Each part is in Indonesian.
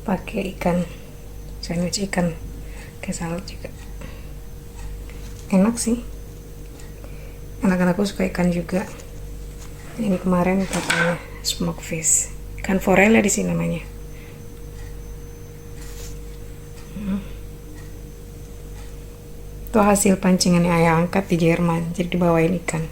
pakai ikan, sandwich ikan, kayak salad juga. Enak sih. Anak-anakku suka ikan juga. Ini kemarin katanya smoke fish, ikan forel ya di sini namanya. Itu hasil pancingan yang ayah angkat di Jerman, jadi dibawain ikan.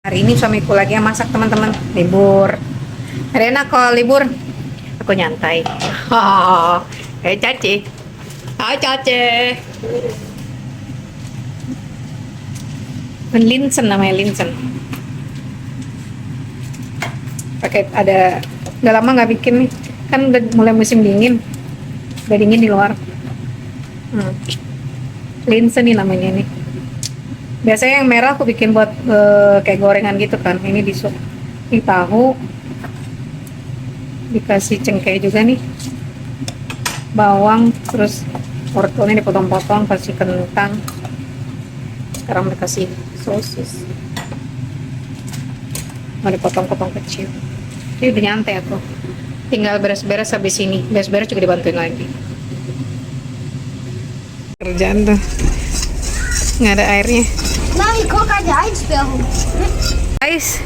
Hari ini suamiku lagi yang masak, teman-teman. Libur. Hari enak kalau libur. Aku nyantai. Hei Caci. Hai Caci. Linsen namanya, linsen. Pakai ada, udah lama nggak bikin nih. Kan udah mulai musim dingin. Udah dingin di luar. Linsen nih namanya nih. Biasanya yang merah aku bikin buat kayak gorengan gitu kan. Ini di sup, ini tahu, dikasih cengkeh juga nih, bawang, terus wortelnya dipotong-potong, kasih kentang, sekarang dikasih sosis, mau dipotong-potong kecil. Ini udah nyantai aku, tinggal beres-beres habis ini. Beres-beres juga dibantuin lagi. Kerjaan tuh nggak ada airnya. Mami, guck an die Einsperrung. Guys,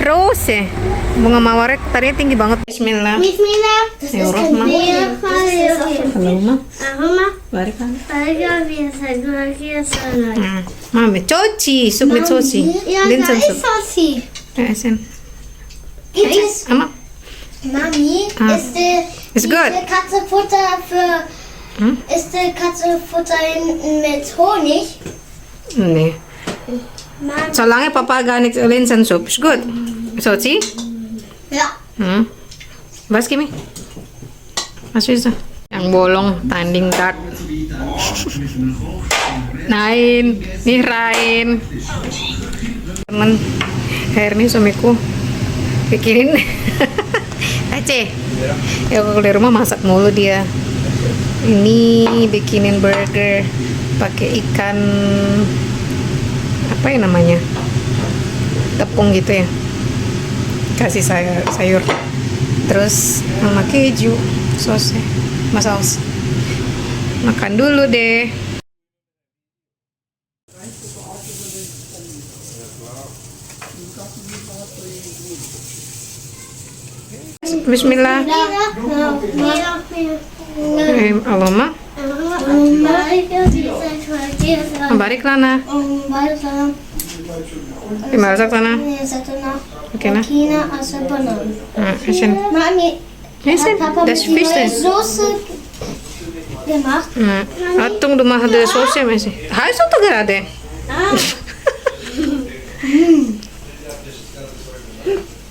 rose bunga mawarnya tadinya tinggi banget. Bismillah. Bismillah. Das Ja, ist Rosma. kein Meer. Halo, Aroma. barikan. Tiger, wir sind hier Salat. Mami, coci, sup mit sosi. Ja, da Linsen ist sup. Sauci. Ya, essen. Gibt es, Ama, Mami, Ist ist gut. die Katzenfutter für, ist die Katzenfutter mit Honig? nee. Mami. Solange Papa gar nichts Linsen sup, ist gut. Sozi? Ja. Was, Kimi? Was willst du? Yang bolong, tanding dart. Nain, nih Rain. Temen, hari ini suamiku bikinin Aceh. Ya kalau di rumah masak mulu dia. Ini bikinin burger pakai ikan, apa ya namanya, tepung gitu ya, kasih sayur, terus sama keju, sosnya, saus. Makan dulu deh. Bismillah. Allahumma barik lana. Dimasak sana. Oke nah. Essen. Mami, Essen. Papa Das mit Fisch neue denn. Soße gemacht. Atung du machst die Soße masih. Heißt du gerade?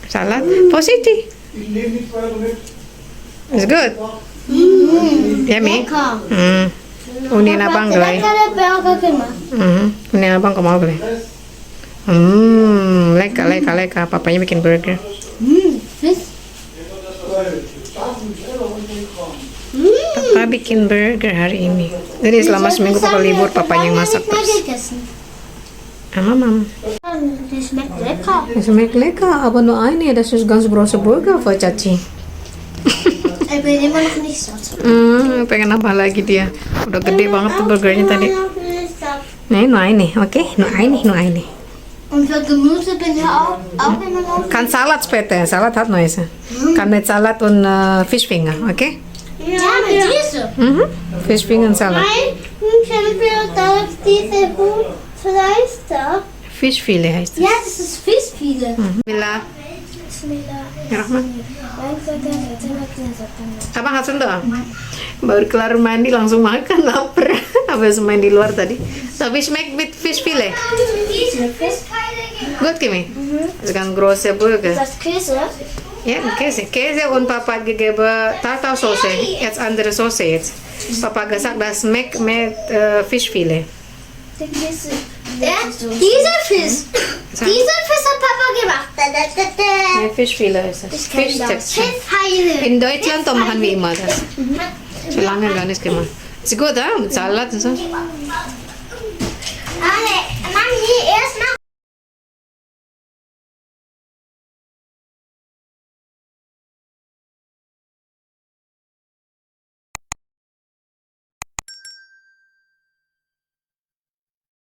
Salat. Positif. It's good. Yummy. Lecker. Uni abang gulai. Lecker der Burger gemacht. Uni abang kau mau gulai. Leka. Papanya bikin burger. Fisch. Papa bikin burger hari ini. Jadi selama seminggu papa libur, papanya yang masak terus. Mama. Die schmeckt lecker. Es schmeckt lecker, aber nur eine. Das ist ganz große Burger für Caci. Ich bin immer noch nicht satt. Pengen apa lagi dia? Udah gede banget tuh burgernya tadi. Nee, nur eine, okay? Nur eine. Und für Gemüse bin ich auch immer noch. Kan Salat später. Salat hat Neues. Kan mit Salat und Fischfinger, okay? Ja, mit diese. Fischfinger und Salat. Nein, können wir da diese Huhnfleisch da? Fischfilet heißt es. Ja, das ist Fischfilet. Bismillah. Bismillahirrahman. Abang Hasan doang. Baru kelar mandi langsung makan, lapar. Habis main di luar tadi. Tapi schmeckt mit Fischfilet. Diese Fischfilet. Gut, Kimi. Das ist ganz große Burger. Das Käse? Ja, Käse. Käse und Papa hat gegeben Tartarsoße. Jetzt andere Soße jetzt. Papa hat gesagt, das schmeckt mit Fischfilet. Dieser Fisch. Dieser Fisch hat Papa gemacht. Nee, Fischfilet ist es. Fischstäbchen. Fischheile. In Deutschland da machen wir immer das. Schon lange gar nicht gemacht. Ist gut, mit Salat und so. Mann, hier erst mal